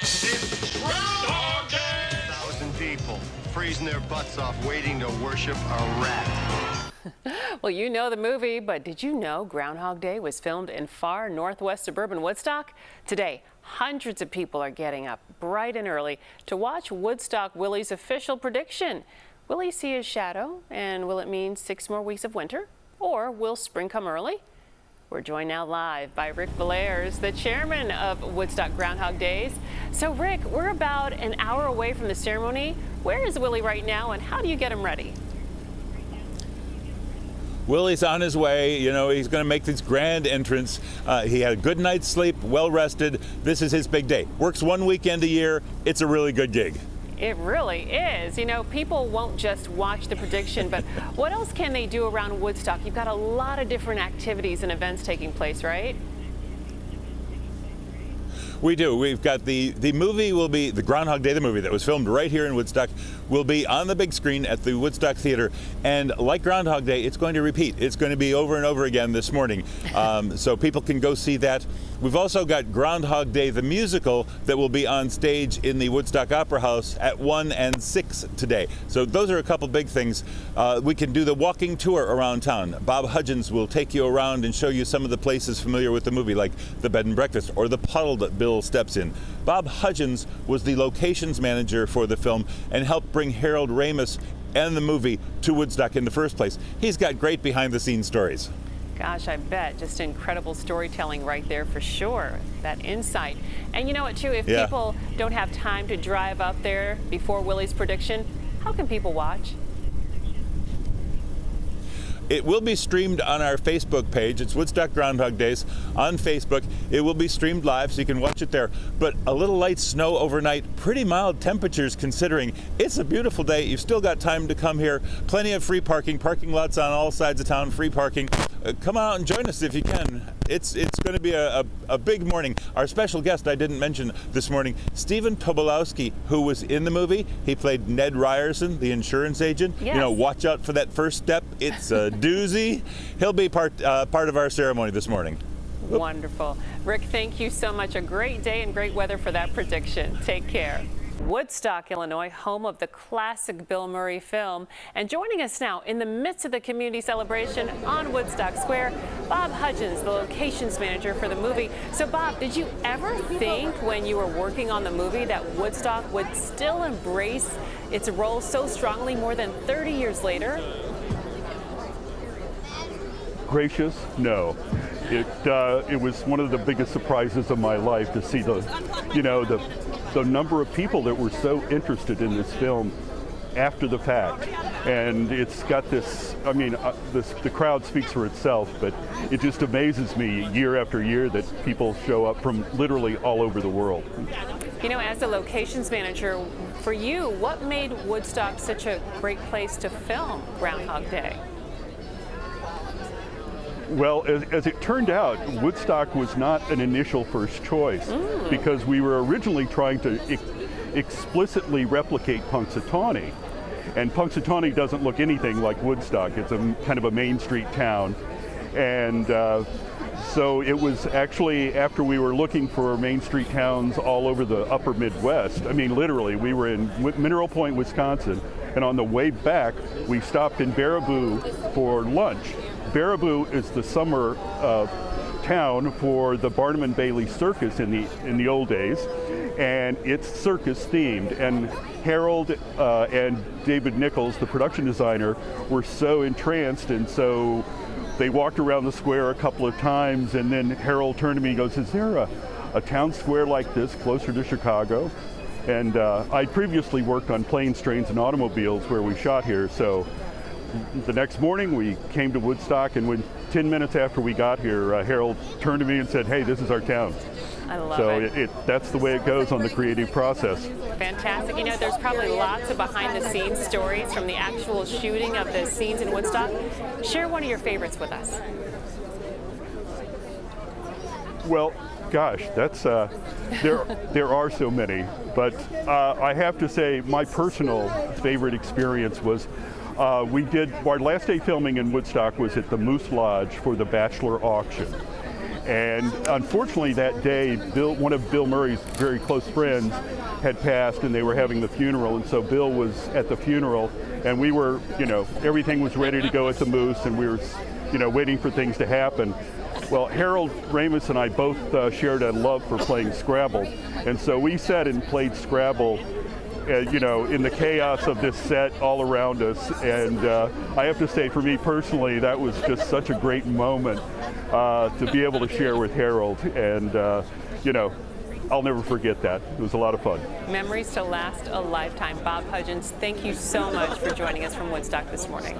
It's Groundhog Day! 1,000 people freezing their butts off waiting to worship a rat. Well, you know the movie, but did you know Groundhog Day was filmed in far northwest suburban Woodstock? Today, hundreds of people are getting up bright and early to watch Woodstock Willie's official prediction. Will he see his shadow, and will it mean 6 more weeks of winter? Or will spring come early? We're joined now live by Rick Valairs, the chairman of Woodstock Groundhog Days. So Rick, we're about an hour away from the ceremony. Where is Willie right now, and how do you get him ready? Willie's on his way. You know, he's going to make this grand entrance. He had a good night's sleep, well rested. This is his big day. Works 1 weekend a year. It's a really good gig. It really is. You know, people won't just watch the prediction, but what else can they do around Woodstock? You've got a lot of different activities and events taking place, right? We do. We've got the movie will be, the Groundhog Day, the movie that was filmed right here in Woodstock, will be on the big screen at the Woodstock Theater. And like Groundhog Day, it's going to repeat. It's going to be over and over again this morning. So people can go see that. We've also got Groundhog Day, the musical, that will be on stage in the Woodstock Opera House at 1 and 6 today. So those are a couple big things. We can do the walking tour around town. Bob Hudgens will take you around and show you some of the places familiar with the movie, like the bed and breakfast or the puddle that Bill steps in. Bob Hudgens was the locations manager for the film and helped bring Harold Ramis and the movie to Woodstock in the first place. He's got great behind-the-scenes stories. Gosh, I bet. Just incredible storytelling right there for sure. That insight. And you know what, too? If people don't have time to drive up there before Willie's prediction, how can people watch? It will be streamed on our Facebook page. It's Woodstock Groundhog Days on Facebook. It will be streamed live, so you can watch it there. But a little light snow overnight, pretty mild temperatures considering it's a beautiful day. You've still got time to come here. Plenty of free parking lots on all sides of town, free parking. Come out and join us if you can. It's going to be a big morning. Our special guest I didn't mention this morning, Stephen Tobolowsky, who was in the movie. He played Ned Ryerson, the insurance agent. Yes. You know, watch out for that first step. It's a doozy. He'll be part of our ceremony this morning. Wonderful. Rick, thank you so much. A great day and great weather for that prediction. Take care. Woodstock, Illinois, home of the classic Bill Murray film. And joining us now in the midst of the community celebration on Woodstock Square, Bob Hudgens, the locations manager for the movie. So Bob, did you ever think when you were working on the movie that Woodstock would still embrace its role so strongly more than 30 years later? Gracious? No. It was one of the biggest surprises of my life to see the number of people that were so interested in this film after the fact. And it's got this, I mean, the crowd speaks for itself, but it just amazes me year after year that people show up from literally all over the world. You know, as a locations manager, for you, what made Woodstock such a great place to film Groundhog Day? Well, as it turned out, Woodstock was not an initial first choice because we were originally trying to explicitly replicate Punxsutawney. And Punxsutawney doesn't look anything like Woodstock. It's a kind of a Main Street town. And so it was actually after we were looking for Main Street towns all over the upper Midwest. I mean, literally, we were in Mineral Point, Wisconsin, and on the way back, we stopped in Baraboo for lunch. Baraboo is the summer town for the Barnum and Bailey Circus in the old days, and it's circus themed. And Harold and David Nichols, the production designer, were so entranced, and so they walked around the square a couple of times, and then Harold turned to me and goes, "Is there a town square like this closer to Chicago?" And I'd previously worked on planes, trains, and automobiles where we shot here, so the next morning we came to Woodstock, and when 10 minutes after we got here, Harold turned to me and said, "Hey, this is our town." I love it. So that's the way it goes on the creative process. Fantastic. You know, there's probably lots of behind-the-scenes stories from the actual shooting of the scenes in Woodstock. Share one of your favorites with us. Well, gosh, that's there are so many, but I have to say my personal favorite experience was our last day filming in Woodstock was at the Moose Lodge for the Bachelor auction. And unfortunately that day, one of Bill Murray's very close friends had passed and they were having the funeral, and so Bill was at the funeral and we were, everything was ready to go at the Moose and we were, waiting for things to happen. Well, Harold Ramis and I both shared a love for playing Scrabble, and so we sat and played Scrabble in the chaos of this set all around us. And I have to say, for me personally, that was just such a great moment to be able to share with Harold. And, I'll never forget that. It was a lot of fun. Memories to last a lifetime. Bob Hudgens, thank you so much for joining us from Woodstock this morning.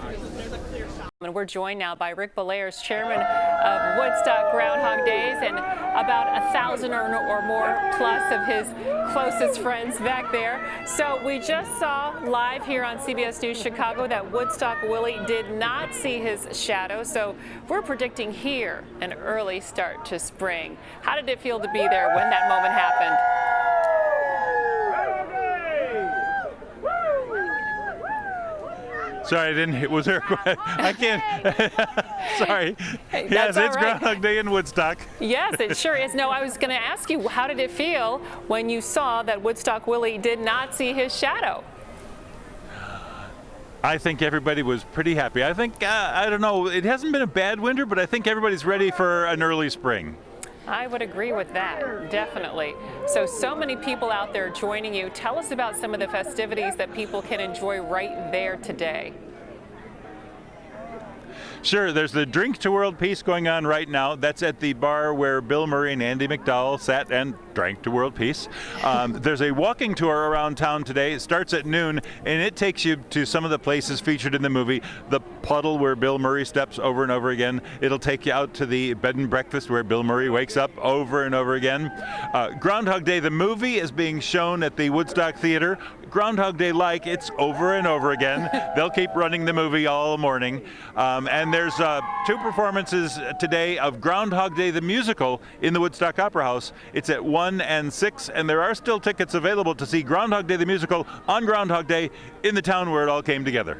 And we're joined now by Rick Belair's chairman of Woodstock Groundhog Days, and about 1,000 or more plus of his closest friends back there. So we just saw live here on CBS News Chicago that Woodstock Willie did not see his shadow. So we're predicting here an early start to spring. How did it feel to be there when that moment happened? Sorry, I didn't. Was there? I can't. Sorry. Hey, yes, it's right. Groundhog Day in Woodstock. Yes, it sure is. No, I was going to ask you, how did it feel when you saw that Woodstock Willie did not see his shadow? I think everybody was pretty happy. I think, I don't know, it hasn't been a bad winter, but I think everybody's ready for an early spring. I would agree with that, definitely. So many people out there joining you. Tell us about some of the festivities that people can enjoy right there today. Sure, there's the Drink to World Peace going on right now. That's at the bar where Bill Murray and Andy McDowell sat and drank to world peace. There's a walking tour around town today. It starts at noon, and it takes you to some of the places featured in the movie. The puddle where Bill Murray steps over and over again. It'll take you out to the bed and breakfast where Bill Murray wakes up over and over again. Groundhog Day, the movie, is being shown at the Woodstock Theater. Groundhog Day like, it's over and over again. They'll keep running the movie all morning. And there's 2 performances today of Groundhog Day the musical in the Woodstock Opera House. It's at 1 and 6, and there are still tickets available to see Groundhog Day the musical on Groundhog Day in the town where it all came together.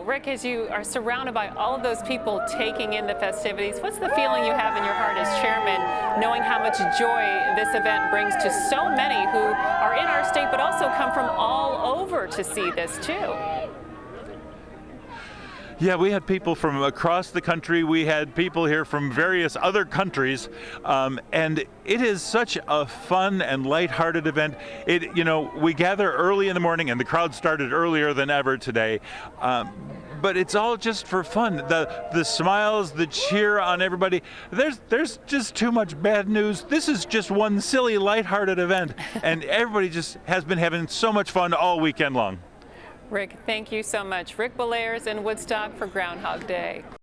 Rick, as you are surrounded by all of those people taking in the festivities, what's the feeling you have in your heart as chairman, knowing how much joy this event brings to so many who are in our state but also come from all over to see this too? Yeah, we had people from across the country. We had people here from various other countries, and it is such a fun and lighthearted event. We gather early in the morning, and the crowd started earlier than ever today. But it's all just for fun. The smiles, the cheer on everybody. There's just too much bad news. This is just one silly, lighthearted event, and everybody just has been having so much fun all weekend long. Rick, thank you so much. Rick Belair's in Woodstock for Groundhog Day.